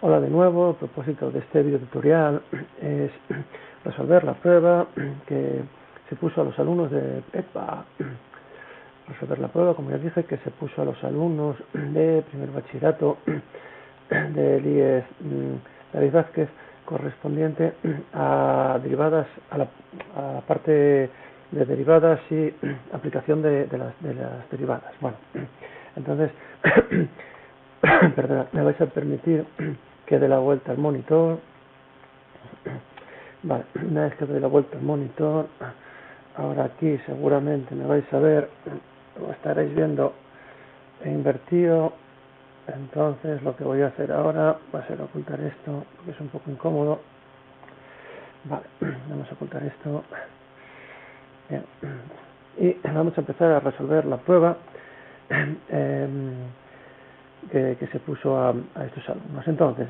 Hola de nuevo. El propósito de este video tutorial es resolver la prueba que se puso a los alumnos de resolver la prueba, como ya dije, que se puso a los alumnos de primer bachillerato del IES David Vázquez, correspondiente a derivadas, a la parte de derivadas y aplicación de las derivadas. Bueno, entonces perdona, me vais a permitir que dé la vuelta al monitor. Vale, una vez que doy la vuelta al monitor, ahora aquí seguramente me vais a ver, lo estaréis viendo invertido. Entonces lo que voy a hacer ahora va a ser ocultar esto, porque es un poco incómodo. Vale, vamos a ocultar esto. Bien. Y vamos a empezar a resolver la prueba que se puso a estos alumnos. Entonces,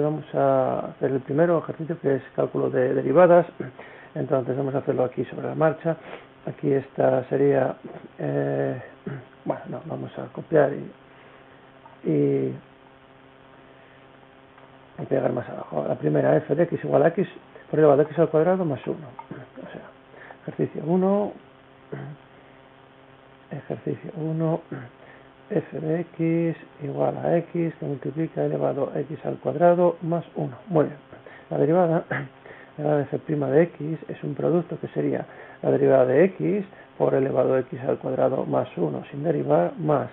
vamos a hacer el primero ejercicio, que es cálculo de derivadas. Entonces vamos a hacerlo aquí sobre la marcha. Aquí esta sería, bueno, no, vamos a copiar y pegar más abajo. La primera, f de x igual a x por elevado a x al cuadrado más 1. O sea, ejercicio 1, f de x igual a x que multiplica elevado a x al cuadrado más 1. Muy bien. La derivada de f' de x es un producto que sería la derivada de x por elevado a x al cuadrado más 1 sin derivar más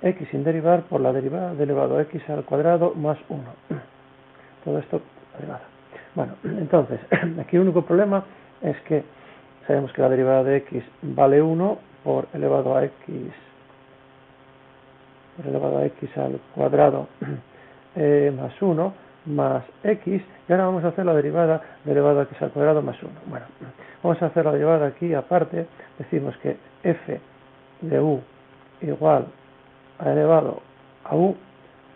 x sin derivar por la derivada de elevado a x al cuadrado más 1. Todo esto derivada. Bueno, entonces, aquí el único problema es que sabemos que la derivada de x vale 1 por elevado a x al cuadrado más 1 más x, y ahora vamos a hacer la derivada de elevado a x al cuadrado más 1. Bueno, vamos a hacer la derivada aquí aparte. Decimos que f de u igual a elevado a u.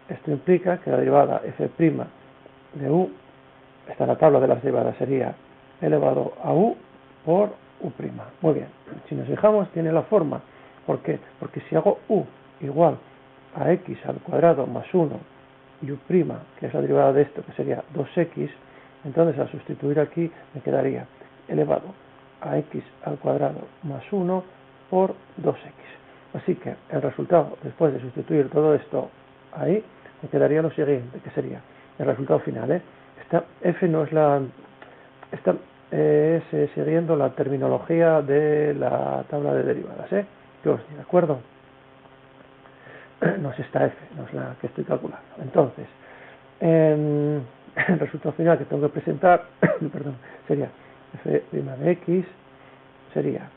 Esto implica que la derivada f' de u, esta en la tabla de las derivadas, sería elevado a u por u'. Muy bien, si nos fijamos tiene la forma. ¿Por qué? Porque si hago u igual a x al cuadrado más 1 y u', que es la derivada de esto, que sería 2x, entonces al sustituir aquí me quedaría elevado a x al cuadrado más 1 por 2x. Así que el resultado, después de sustituir todo esto ahí, me quedaría lo siguiente, que sería el resultado final. Esta f no es la... Esta es siguiendo la terminología de la tabla de derivadas, que os di, ¿de acuerdo? No es esta f, no es la que estoy calculando. Entonces, el resultado final que tengo que presentar perdón, sería f' de x sería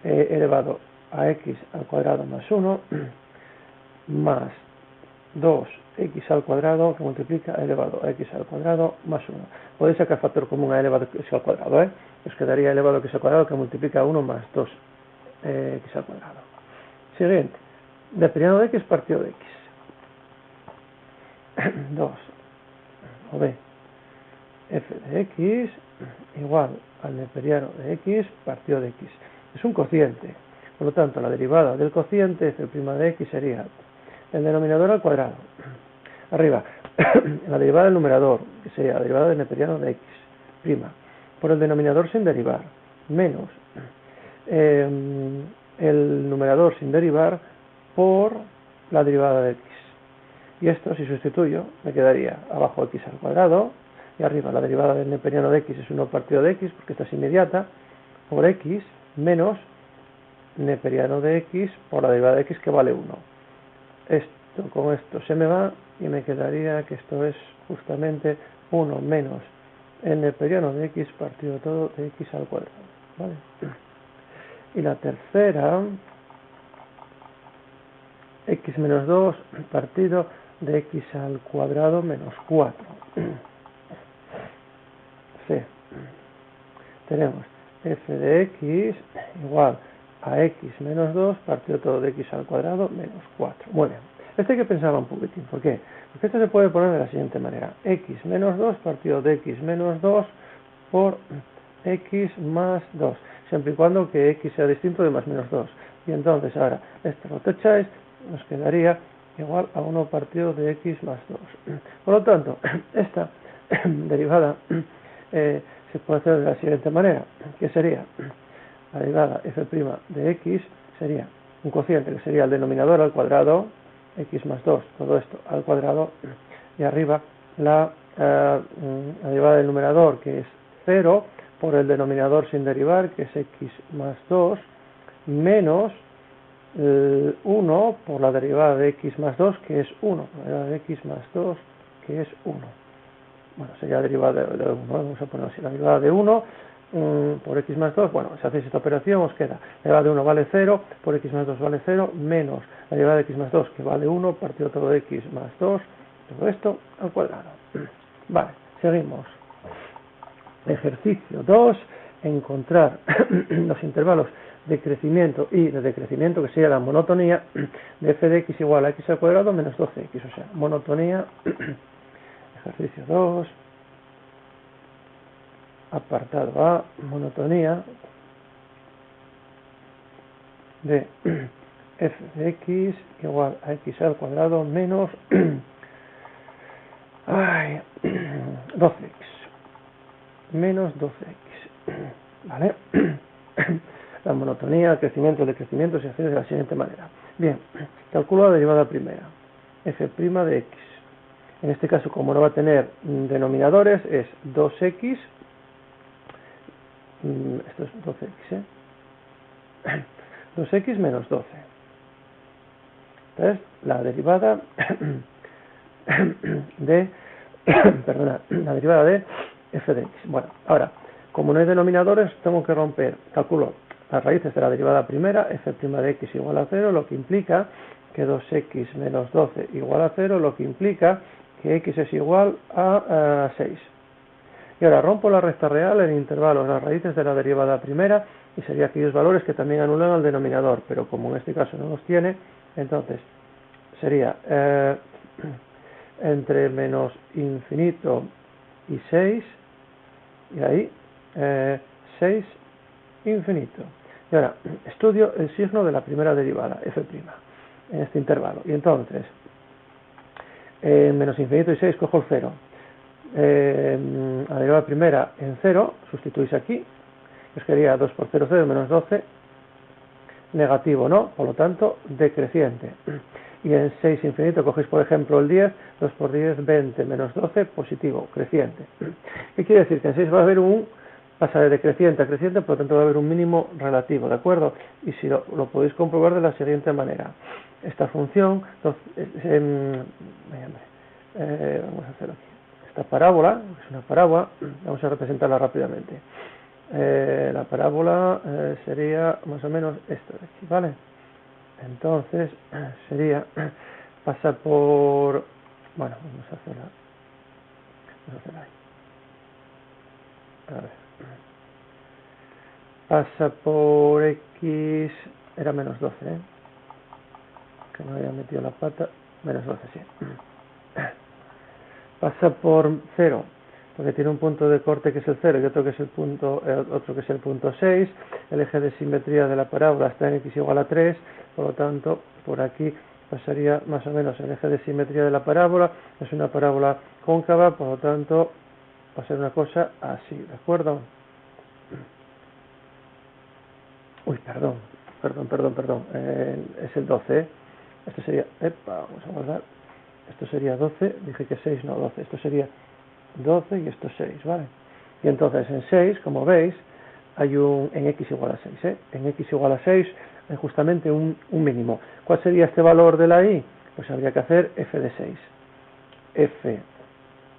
elevado a x al cuadrado más 1 más 2x al cuadrado que multiplica elevado a x al cuadrado más 1. Podéis sacar factor común a elevado a x al cuadrado, os quedaría elevado a x al cuadrado que multiplica 1 más 2x al cuadrado. Siguiente, neperiano de x partido de x. 2 o b f de x igual al neperiano de x partido de x. Es un cociente, por lo tanto la derivada del cociente f' de x sería el denominador al cuadrado. Arriba, la derivada del numerador, que sería la derivada del neperiano de x', por el denominador sin derivar, menos el numerador sin derivar por la derivada de x. Y esto, si sustituyo, me quedaría abajo x al cuadrado, y arriba la derivada del neperiano de x es 1 partido de x, porque esta es inmediata, por x menos neperiano de x por la derivada de x, que vale 1. Esto con esto se me va y me quedaría que esto es justamente 1 menos el neperiano de x partido todo de x al cuadrado, ¿vale? Y la tercera, x menos 2 partido de x al cuadrado menos 4. C. Tenemos f de x igual a x menos 2 partido todo de x al cuadrado menos 4. Muy bien. Esto hay que pensarlo un poquitín. ¿Por qué? Porque esto se puede poner de la siguiente manera. X menos 2 partido de x menos 2 por x más 2. Siempre y cuando que x sea distinto de más menos 2. Y entonces ahora, esto lo techáis, nos quedaría igual a 1 partido de x más 2. Por lo tanto, esta derivada se puede hacer de la siguiente manera, que sería la derivada f' de x sería un cociente que sería el denominador al cuadrado, x más 2, todo esto al cuadrado, y arriba la derivada del numerador, que es 0, por el denominador sin derivar, que es x más 2, menos 1 por la derivada de x más 2, que es 1, la derivada de x más 2, que es 1. Bueno, sería derivada de 1, vamos a poner así, la derivada de 1 por x más 2, bueno, si hacéis esta operación os queda, la derivada de 1 vale 0, por x más 2 vale 0, menos la derivada de x más 2, que vale 1, partido todo de x más 2, todo esto al cuadrado. Vale, seguimos. Ejercicio 2, encontrar los intervalos de crecimiento y de decrecimiento, que sería la monotonía de f de x igual a x al cuadrado menos 12x, o sea, monotonía, ejercicio 2, apartado A, monotonía de f de x igual a x al cuadrado menos 12x, menos 12x, ¿vale? La monotonía, el crecimiento, el decrecimiento se hace de la siguiente manera. Bien, calculo la derivada primera, f' de x. En este caso, como no va a tener denominadores, es 2x, esto es 12x, 2x menos 12. Entonces, la derivada de, perdona, la derivada de f de x. Bueno, ahora, como no hay denominadores, tengo que romper, calculo las raíces de la derivada primera, f' de x igual a 0, lo que implica que 2x menos 12 igual a 0, lo que implica que x es igual a 6. Y ahora rompo la recta real en intervalos, las raíces de la derivada primera, y sería aquellos valores que también anulan al denominador, pero como en este caso no los tiene, entonces sería entre menos infinito y 6, y ahí 6 infinito. Y ahora estudio el signo de la primera derivada, f', en este intervalo. Y entonces, menos infinito y 6 cojo el 0. La derivada primera en 0, sustituís aquí, os quedaría 2 por 0, 0, menos 12, negativo, ¿no? Por lo tanto, decreciente. Y en 6 infinito cogéis, por ejemplo, el 10, 2 por 10, 20, menos 12, positivo, creciente. ¿Qué quiere decir? Que en 6 va a haber pasa de decreciente a creciente, por lo tanto va a haber un mínimo relativo, ¿de acuerdo? Y si lo podéis comprobar de la siguiente manera. Esta función, vamos a hacerlo aquí. Esta parábola, es una parábola, vamos a representarla rápidamente. La parábola sería más o menos esto de aquí, ¿vale? Entonces sería, pasa por, bueno, vamos a hacerla ahí. A ver. Pasa por x, era menos 12, que no había metido la pata, menos 12, sí. Pasa por 0, porque tiene un punto de corte que es el 0 y otro que es el punto 6. El eje de simetría de la parábola está en x igual a 3, por lo tanto, por aquí pasaría más o menos el eje de simetría de la parábola. Es una parábola cóncava, por lo tanto, va a ser una cosa así, ¿de acuerdo? Uy, perdón. Es el 12. Esto sería, vamos a guardar. Esto sería 12, dije que 6, no 12. Esto sería 12 y esto 6, ¿vale? Y entonces en 6, como veis, hay en x igual a 6, En x igual a 6 hay justamente un mínimo. ¿Cuál sería este valor de la y? Pues habría que hacer f de 6. F,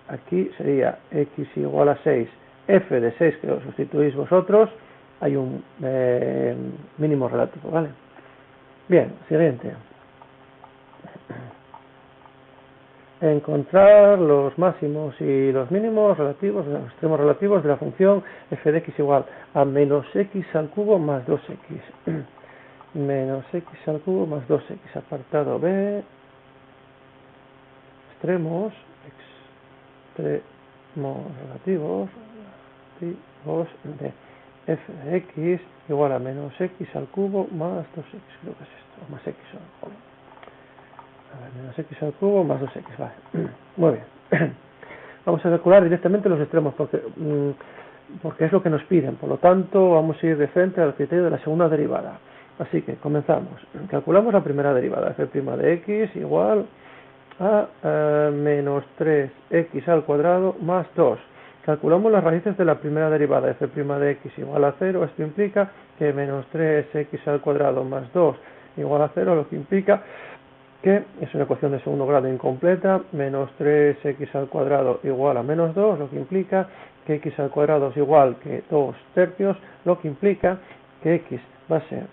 aquí sería x igual a 6, f de 6, que lo sustituís vosotros, hay un mínimo relativo, ¿vale? Bien, siguiente. Encontrar los máximos y los mínimos relativos, los extremos relativos de la función f de x igual a menos x al cubo más 2x. Menos x al cubo más 2x. Apartado B. Extremos relativos de f de x igual a menos x al cubo más 2x, creo que es esto, más x, joder. A ver, menos x al cubo más 2x, vale. Muy bien. Vamos a calcular directamente los extremos porque es lo que nos piden, por lo tanto vamos a ir de frente al criterio de la segunda derivada. Así que comenzamos. Calculamos la primera derivada, f' de x igual a menos 3x al cuadrado más 2. Calculamos las raíces de la primera derivada, f' de x igual a 0, esto implica que menos 3x al cuadrado más 2 igual a 0, lo que implica que es una ecuación de segundo grado incompleta, menos 3x al cuadrado igual a menos 2, lo que implica que x al cuadrado es igual que 2 tercios, lo que implica que x va a ser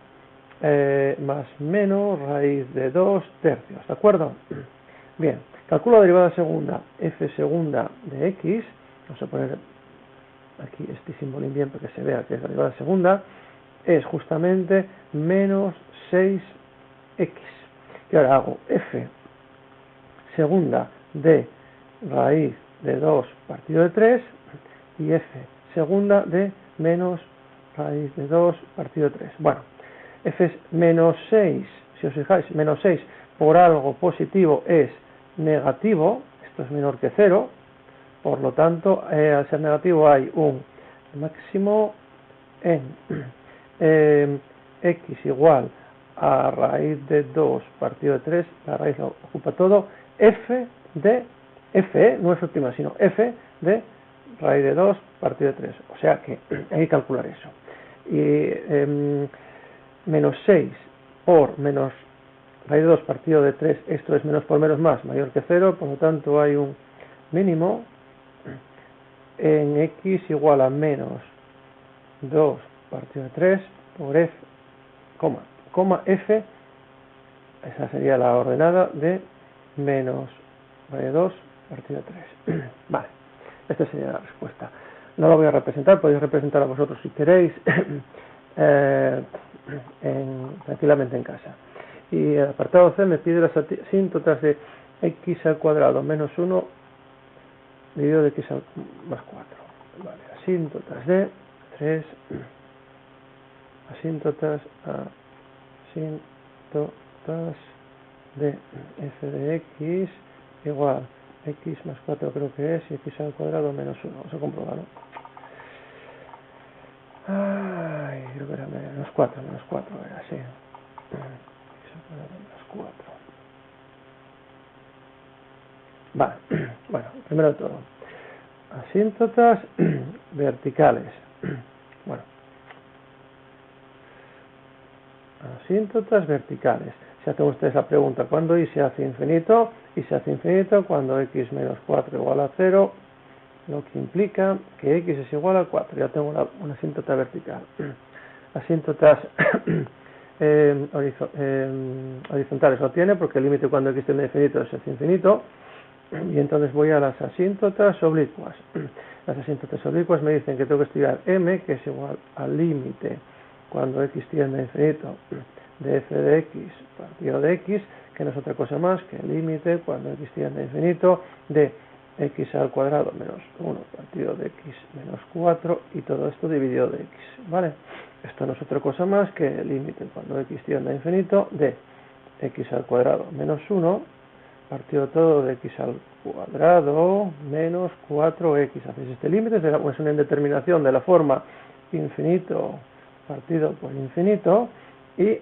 más menos raíz de 2 tercios, ¿de acuerdo? Bien, calculo la derivada segunda, f segunda de x, vamos a poner aquí este simbolín bien para que se vea que es la derivada segunda, es justamente menos 6x. Y ahora hago f segunda de raíz de 2 partido de 3 y f segunda de menos raíz de 2 partido de 3. Bueno, f es menos 6, si os fijáis, menos 6 por algo positivo es negativo, esto es menor que 0, por lo tanto, al ser negativo hay un máximo en x igual a raíz de 2 partido de 3, la raíz lo ocupa todo, f de, f, no f', sino f de raíz de 2 partido de 3. O sea que hay que calcular eso. Y menos 6 por menos raíz de 2 partido de 3, esto es menos por menos más, mayor que 0, por lo tanto hay un mínimo en x igual a menos 2 partido de 3 por f, coma f, esa sería la ordenada de menos raíz de 2 partido de 3. Vale, esta sería la respuesta. No la voy a representar, podéis representar a vosotros si queréis, tranquilamente en casa. Y el apartado C me pide las asíntotas de x al cuadrado menos 1 dividido de x más 4. Vale, asíntotas de 3, asíntotas de f de x igual x más 4 creo que es, y x al cuadrado menos 1. Vamos a comprobarlo. Ay, creo que era menos 4 era así. X al cuadrado menos 4. Vale, bueno, primero de todo, asíntotas verticales. Bueno, asíntotas verticales. Si hacen ustedes la pregunta, ¿cuándo y se hace infinito? Y se hace infinito cuando x menos 4 igual a 0, lo que implica que x es igual a 4. Ya tengo una asíntota vertical. Asíntotas horizontales lo tiene porque el límite cuando x tiende a infinito es infinito. Y entonces voy a las asíntotas oblicuas. Las asíntotas oblicuas me dicen que tengo que estudiar m, que es igual al límite cuando x tiende a infinito de f de x partido de x, que no es otra cosa más que el límite cuando x tiende a infinito de x al cuadrado menos 1 partido de x menos 4 y todo esto dividido de x, ¿vale? Esto no es otra cosa más que el límite cuando x tiende a infinito de x al cuadrado menos 1 partido todo de x al cuadrado menos 4x. Hacéis este límite, es una indeterminación de la forma infinito partido por infinito, y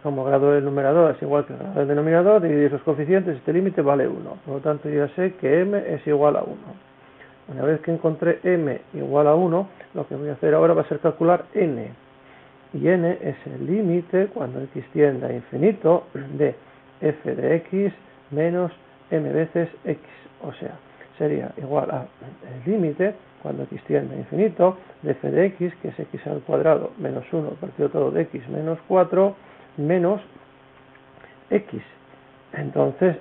como el grado del numerador es igual que el grado del denominador, dividís los coeficientes, este límite vale 1. Por lo tanto, yo ya sé que m es igual a 1. Una vez que encontré m igual a 1, lo que voy a hacer ahora va a ser calcular n. Y n es el límite cuando x tiende a infinito de f de x menos m veces x. O sea, sería igual a el límite cuando x tiende a infinito de f de x, que es x al cuadrado menos 1 partido todo de x menos 4 menos x. Entonces,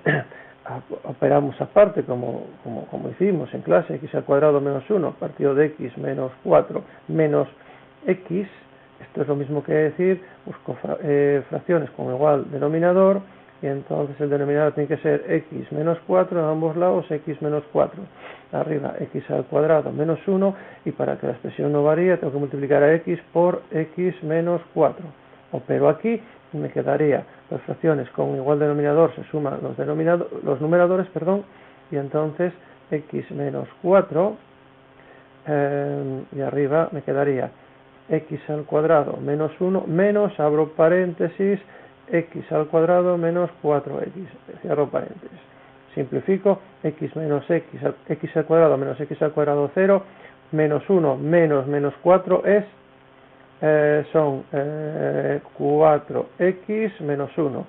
operamos aparte como hicimos en clase, x al cuadrado menos 1 partido de x menos 4 menos x. Esto es lo mismo que decir, busco fracciones con igual denominador, y entonces el denominador tiene que ser x menos 4, en ambos lados x menos 4. Arriba x al cuadrado menos 1, y para que la expresión no varíe tengo que multiplicar a x por x menos 4. Opero aquí y me quedaría las fracciones con igual denominador, se suman los numeradores, y entonces x menos 4, y arriba me quedaría x al cuadrado menos 1 menos, abro paréntesis, x al cuadrado menos 4x, cierro paréntesis. Simplifico, x menos x al cuadrado menos x al cuadrado 0, menos 1 menos 4 son 4x menos 1,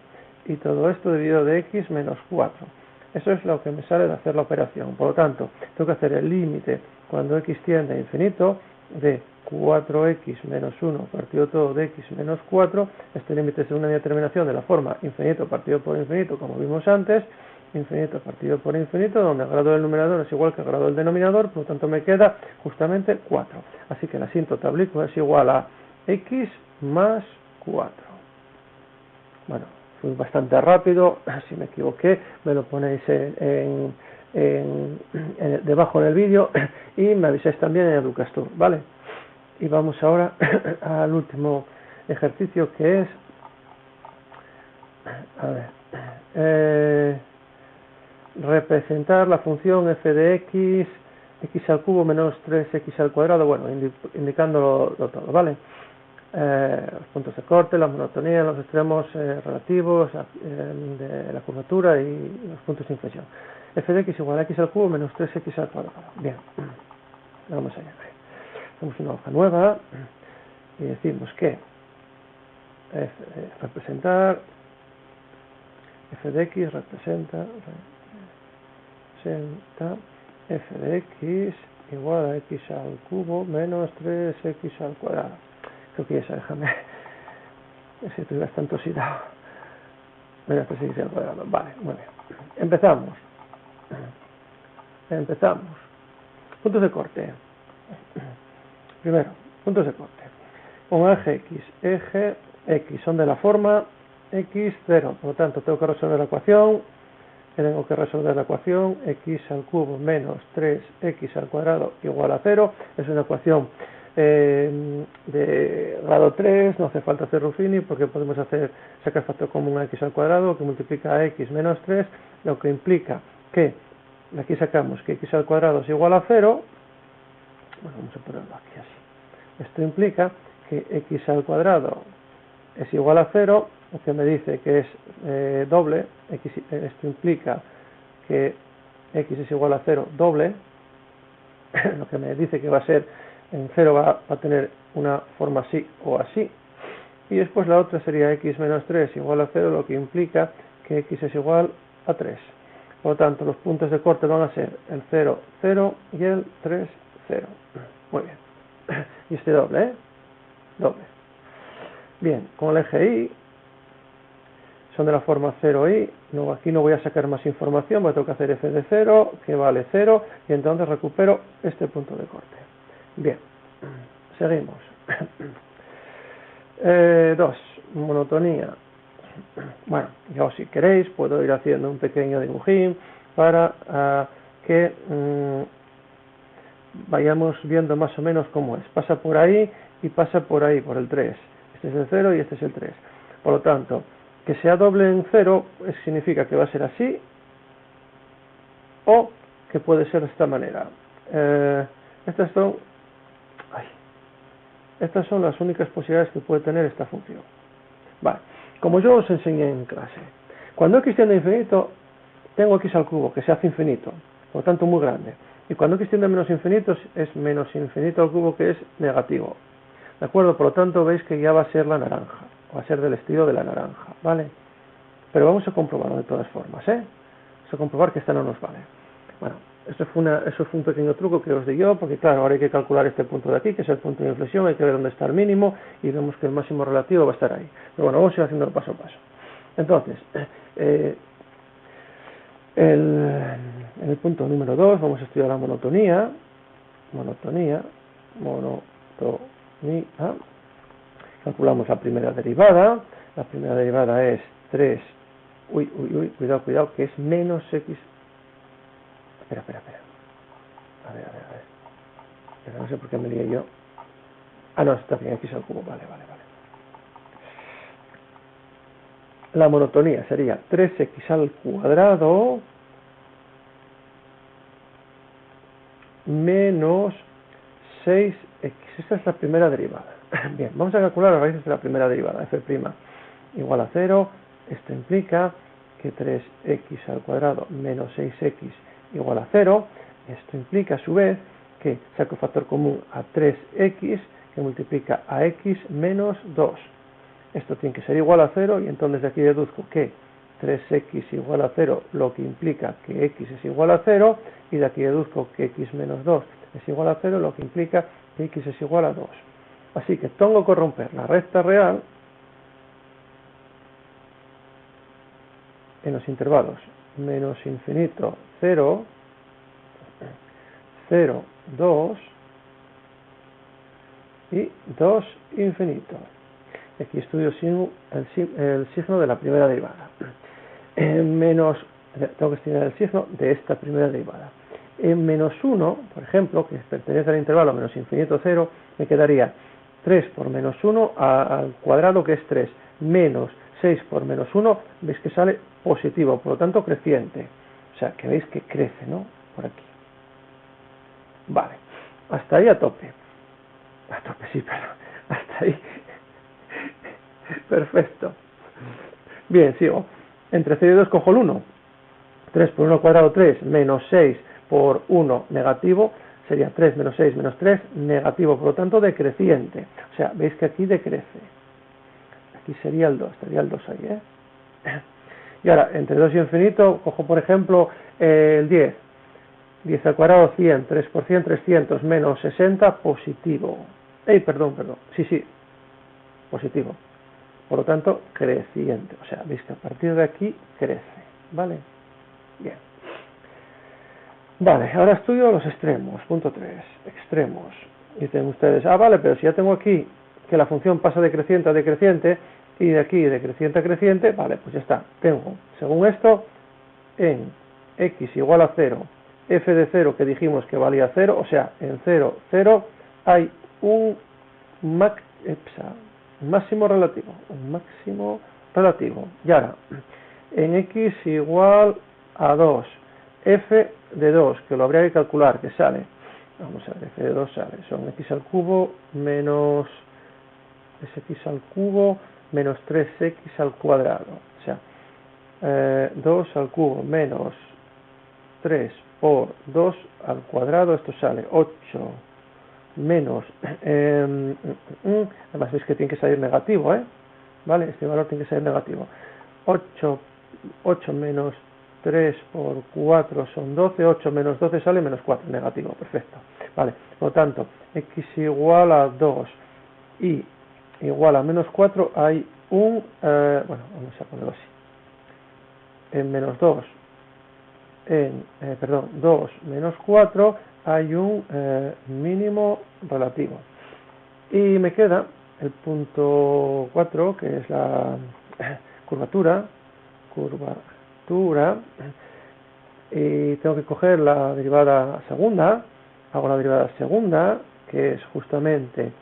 y todo esto dividido de x menos 4. Eso es lo que me sale de hacer la operación. Por lo tanto, tengo que hacer el límite cuando x tiende a infinito de 4x menos 1 partido todo de x menos 4. Este límite es una determinación de la forma infinito partido por infinito, como vimos antes, infinito partido por infinito, donde el grado del numerador es igual que el grado del denominador, por lo tanto me queda justamente 4. Así que la asíntota oblicuo es igual a x más 4. Bueno, fui bastante rápido, si me equivoqué me lo ponéis debajo en el vídeo y me avisáis también en Educastur, ¿vale? Y vamos ahora al último ejercicio, que es, representar la función f de x al cubo menos 3x al cuadrado, bueno, indicándolo todo, ¿vale? Los puntos de corte, la monotonía, los extremos relativos de la curvatura y los puntos de inflexión. F de x igual a x al cubo menos 3x al cuadrado. Bien, vamos allá. Hacemos una hoja nueva y decimos que representar f de x representa f de x igual a x al cubo menos 3x al cuadrado. Creo que esa, déjame, si estoy bastante oxidado. Menos 3x al cuadrado. Vale, muy bien. Empezamos. Puntos de corte. Primero, puntos de corte. Un eje x son de la forma x0. Por lo tanto, tengo que resolver la ecuación. X al cubo menos 3x al cuadrado igual a 0. Es una ecuación de grado 3, no hace falta hacer Ruffini porque podemos sacar factor común a x al cuadrado que multiplica a x menos 3, lo que implica que aquí sacamos que x al cuadrado es igual a 0. Bueno, vamos a ponerlo aquí así. Esto implica que x al cuadrado es igual a 0, lo que me dice que es doble. Esto implica que x es igual a 0 doble, lo que me dice que va a ser en 0 va a tener una forma así o así, y después la otra sería x menos 3 igual a 0, lo que implica que x es igual a 3. Por lo tanto, los puntos de corte van a ser el 0, 0 y el 3, 0. Muy bien. Y este doble, doble. Bien, con el eje y son de la forma 0i, aquí no voy a sacar más información, voy a tener que hacer f de 0, que vale 0, y entonces recupero este punto de corte. Bien, seguimos. 2. Monotonía. Bueno, yo si queréis puedo ir haciendo un pequeño dibujín para que vayamos viendo más o menos cómo es. Pasa por ahí y pasa por ahí, por el 3. Este es el 0 y este es el 3. Por lo tanto, que sea doble en 0 significa que va a ser así, o que puede ser de esta manera. Estas son las únicas posibilidades que puede tener esta función. Vale, como yo os enseñé en clase, cuando x tiende a infinito, tengo x al cubo, que se hace infinito, por lo tanto muy grande. Y cuando x tiende a menos infinito, es menos infinito al cubo, que es negativo. ¿De acuerdo? Por lo tanto, veis que ya va a ser la naranja, va a ser del estilo de la naranja, ¿vale? Pero vamos a comprobarlo de todas formas, Vamos a comprobar que esta no nos vale. Bueno, eso fue un pequeño truco que os di yo, porque claro, ahora hay que calcular este punto de aquí, que es el punto de inflexión, hay que ver dónde está el mínimo, y vemos que el máximo relativo va a estar ahí. Pero bueno, vamos a ir haciéndolo paso a paso. Entonces, en el punto número 2 vamos a estudiar la monotonía. Calculamos la primera derivada. La primera derivada es 3 Uy, cuidado, que es menos x. Espera. A ver. Pero no sé por qué me lié yo. Ah, no, está bien, x al cubo, vale. La monotonía sería 3x al cuadrado menos 6x. Esta es la primera derivada. Bien, vamos a calcular las raíces de la primera derivada. F' igual a 0. Esto implica que 3x al cuadrado menos 6x igual a 0. Esto implica a su vez que saco factor común a 3x que multiplica a x menos 2. Esto tiene que ser igual a 0 y entonces de aquí deduzco que 3x igual a 0, lo que implica que x es igual a 0, y de aquí deduzco que x menos 2 es igual a 0, lo que implica que x es igual a 2. Así que tengo que romper la recta real en los intervalos menos infinito 0, 0, 2 y 2 infinito. Aquí estudio el signo de la primera derivada. Tengo que estudiar el signo de esta primera derivada. En menos 1, por ejemplo, que pertenece al intervalo menos infinito 0, me quedaría 3 por menos 1 al cuadrado, que es 3, menos 6 por menos 1, veis que sale positivo, por lo tanto creciente. O sea, que veis que crece, ¿no? Por aquí. Vale, hasta ahí a tope. A tope, sí, pero hasta ahí. Perfecto. Bien, sigo. Entre 0 y 2 cojo el 1. 3 por 1 al cuadrado, 3, menos 6 por 1 negativo, sería 3 menos 6 menos 3, negativo, por lo tanto decreciente. O sea, veis que aquí decrece. Aquí sería el 2, estaría el 2 ahí, ¿eh? Y ahora, entre 2 y infinito, cojo por ejemplo el 10. 10 al cuadrado, 100, 3 por 100, 300, menos 60, positivo. Perdón, sí, positivo. Por lo tanto, creciente. O sea, veis que a partir de aquí crece, ¿vale? Bien. Vale, ahora estudio los extremos. Punto 3. Extremos. Dicen ustedes, vale, pero si ya tengo aquí que la función pasa de creciente a decreciente y de aquí de creciente a creciente, vale, pues ya está. Tengo, según esto, en x igual a 0, f de 0 que dijimos que valía 0, o sea, en 0, 0 hay un máximo relativo. Un máximo relativo. Y ahora, en x igual a 2, f de 2, que lo habría que calcular, que sale, vamos a ver, f de 2 sale, son x al cubo menos x al cubo menos 3x al cuadrado, o sea, 2 al cubo menos 3 por 2 al cuadrado, esto sale 8 menos, además veis que tiene que salir negativo, ¿vale? Este valor tiene que ser negativo. 8 menos 3 por 4 son 12, 8 menos 12 sale menos 4, negativo, perfecto. Vale, por lo tanto, x igual a 2 y igual a menos 4 hay un, bueno, vamos a ponerlo así, en menos 2, perdón, 2 menos 4 hay un mínimo relativo. Y me queda el punto 4, que es la curvatura, y tengo que coger la derivada segunda. Hago la derivada segunda, que es justamente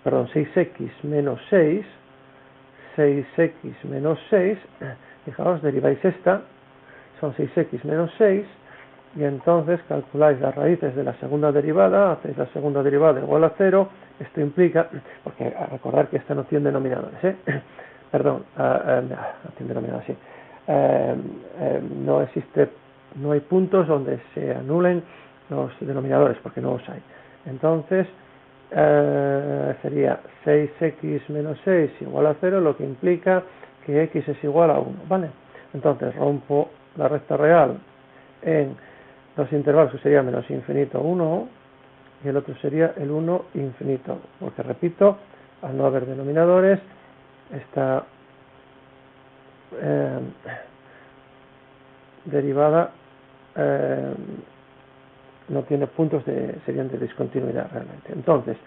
6x menos 6, 6x menos 6, fijaos, deriváis esta, son 6x menos 6, y entonces calculáis las raíces de la segunda derivada, hacéis la segunda derivada igual a 0, esto implica, porque recordar que esta no tiene denominadores, perdón, no tiene denominadores, sí, no hay puntos donde se anulen los denominadores, porque no los hay. Entonces, sería 6x menos 6 igual a 0, lo que implica que x es igual a 1, ¿vale? Entonces rompo la recta real en los intervalos, que sería menos infinito 1 y el otro sería el 1 infinito, porque repito, al no haber denominadores, esta derivada no tiene puntos serían de discontinuidad realmente. Entonces,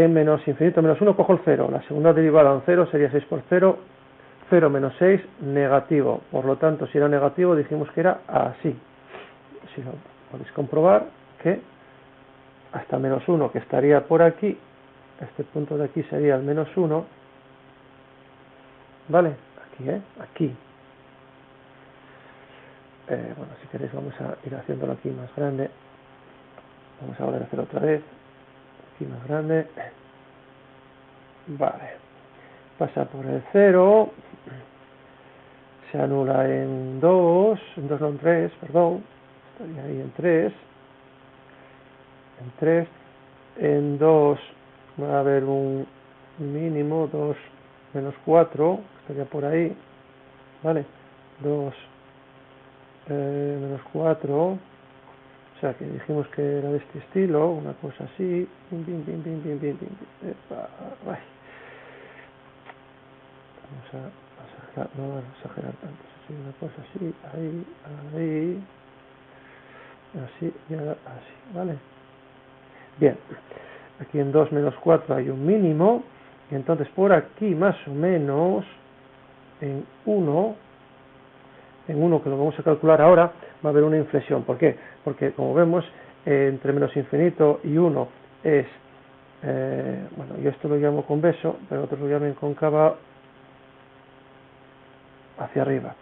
menos infinito menos 1 cojo el 0. La segunda derivada en 0 sería 6 por 0. 0 menos 6, negativo. Por lo tanto, si era negativo, dijimos que era así. Si lo podéis comprobar, que hasta menos 1, que estaría por aquí, este punto de aquí sería el menos 1, ¿vale? Aquí, aquí. Bueno, si queréis vamos a ir haciéndolo aquí más grande. Vamos a volver a hacerlo otra vez. Aquí más grande. Vale. Pasa por el 0. Se anula en 2. En 2 no, en 3, perdón. Estaría ahí en 3. En 3. En 2 va a haber un mínimo. 2 menos 4. Estaría por ahí. ¿Vale? 2 menos 4. O sea que dijimos que era de este estilo. Una cosa así. No vamos a exagerar tanto. Así, una cosa así. Ahí. Ahí. Así y ahora así. ¿Vale? Bien. Aquí en 2 menos 4 hay un mínimo. Y entonces por aquí más o menos en 1 que lo vamos a calcular ahora, va a haber una inflexión. ¿Por qué? Porque como vemos, entre menos infinito y 1 es, bueno, yo esto lo llamo convexo, pero otros lo llaman cóncava hacia arriba.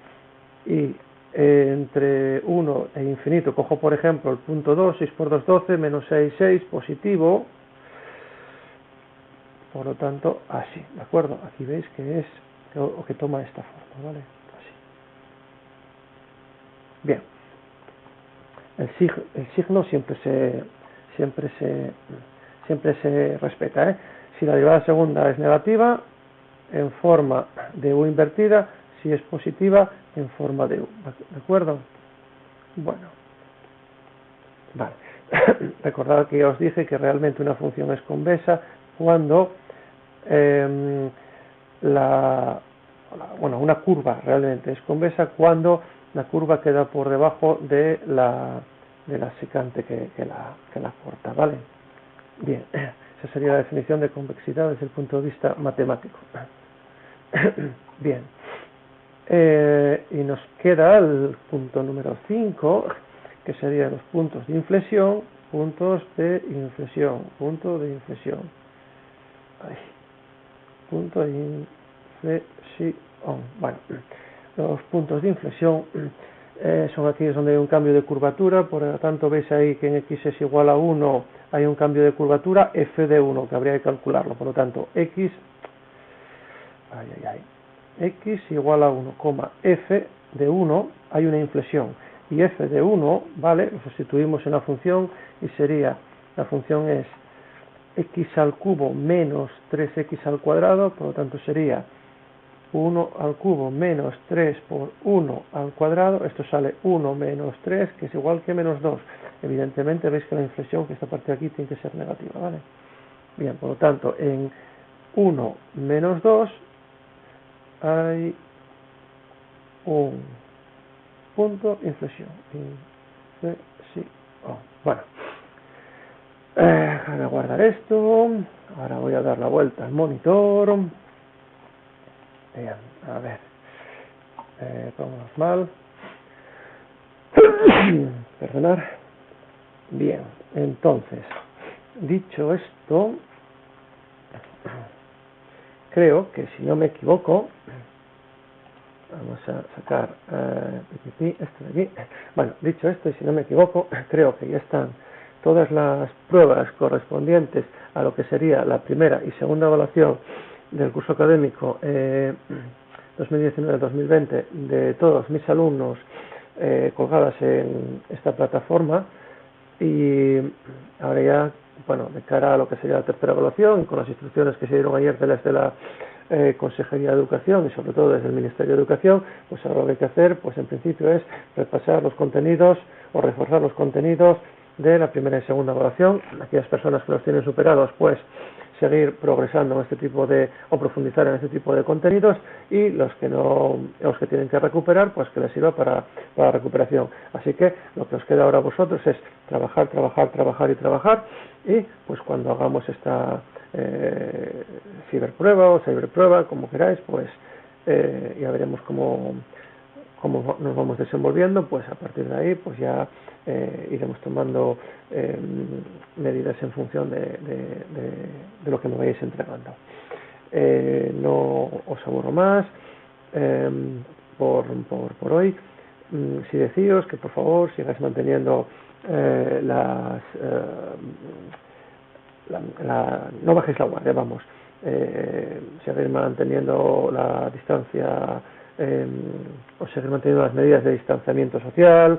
Y entre 1 e infinito, cojo por ejemplo el punto 2, 6 por 2, 12, menos 6, 6, positivo. Por lo tanto, así, ¿de acuerdo? Aquí veis que es, o que toma esta forma, ¿vale? Así. Bien. El signo siempre se respeta, ¿eh? Si la derivada segunda es negativa, en forma de U invertida; si es positiva, en forma de U, ¿de acuerdo? Bueno, vale. Recordad que ya os dije que realmente una función es convexa cuando una curva realmente es convexa cuando la curva queda por debajo de la secante que la corta, ¿vale? Bien, esa sería la definición de convexidad desde el punto de vista matemático. Bien, y nos queda el punto número 5, que serían los puntos de inflexión. Punto de inflexión. Ahí. Punto de inflexión. Bueno, los puntos de inflexión son aquí donde hay un cambio de curvatura. Por lo tanto, veis ahí que en x es igual a 1 hay un cambio de curvatura, f de 1, que habría que calcularlo. Por lo tanto, x igual a 1, f de 1 hay una inflexión. Y f de 1, ¿vale? Lo sustituimos en la función y sería, la función es x al cubo menos 3x al cuadrado, por lo tanto sería 1 al cubo menos 3 por 1 al cuadrado. Esto sale 1 menos 3, que es igual que menos 2. Evidentemente veis que la inflexión, que esta parte de aquí tiene que ser negativa, ¿vale? Bien, por lo tanto, en 1 menos 2 hay un punto de inflexión. Bueno, déjame guardar esto. Ahora voy a dar la vuelta al monitor. Bien, a ver. Vámonos mal. Perdonar. Bien, entonces, dicho esto, creo que si no me equivoco, vamos a sacar esto de aquí. Bueno, dicho esto, y si no me equivoco, creo que ya están todas las pruebas correspondientes a lo que sería la primera y segunda evaluación del curso académico 2019-2020 de todos mis alumnos colgadas en esta plataforma. Y ahora ya, bueno, de cara a lo que sería la tercera evaluación, con las instrucciones que se dieron ayer desde la Consejería de Educación y sobre todo desde el Ministerio de Educación, pues ahora lo que hay que hacer, pues en principio es repasar los contenidos o reforzar los contenidos de la primera y segunda evaluación. Aquellas personas que los tienen superados, pues seguir progresando en este tipo o profundizar en este tipo de contenidos, y los que tienen que recuperar, pues que les sirva para la recuperación. Así que lo que os queda ahora a vosotros es trabajar, y pues cuando hagamos esta ciberprueba o ciberprueba, como queráis, pues ya veremos cómo nos vamos desenvolviendo. Pues a partir de ahí pues ya iremos tomando medidas en función de lo que me vayáis entregando. No os aburro más por hoy. Si deciros que por favor sigáis manteniendo no bajéis la guardia, vamos, seguir manteniendo la distancia, o seguir manteniendo las medidas de distanciamiento social,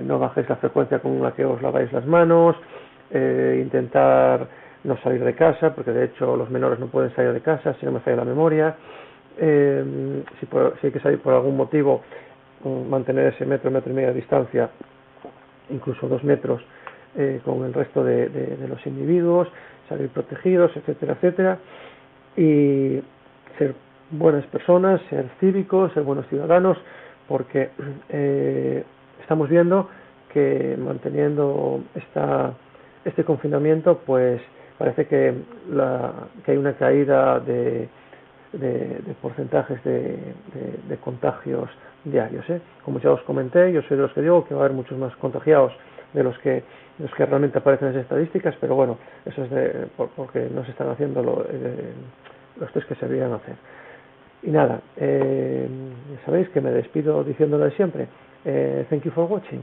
no bajéis la frecuencia con la que os laváis las manos, intentar no salir de casa, porque de hecho los menores no pueden salir de casa si no me falla la memoria. Si hay que salir por algún motivo, mantener ese metro y medio de distancia, incluso 2 metros con el resto de los individuos, salir protegidos, etcétera, etcétera, y ser buenas personas, ser cívicos, ser buenos ciudadanos, porque estamos viendo que manteniendo este confinamiento, pues parece que hay una caída de porcentajes de contagios diarios. Como ya os comenté, yo soy de los que digo que va a haber muchos más contagiados de los que realmente aparecen en las estadísticas, pero bueno, eso es porque no se están haciendo los test que se deberían hacer. Y nada, sabéis que me despido diciéndolo de siempre. Thank you for watching.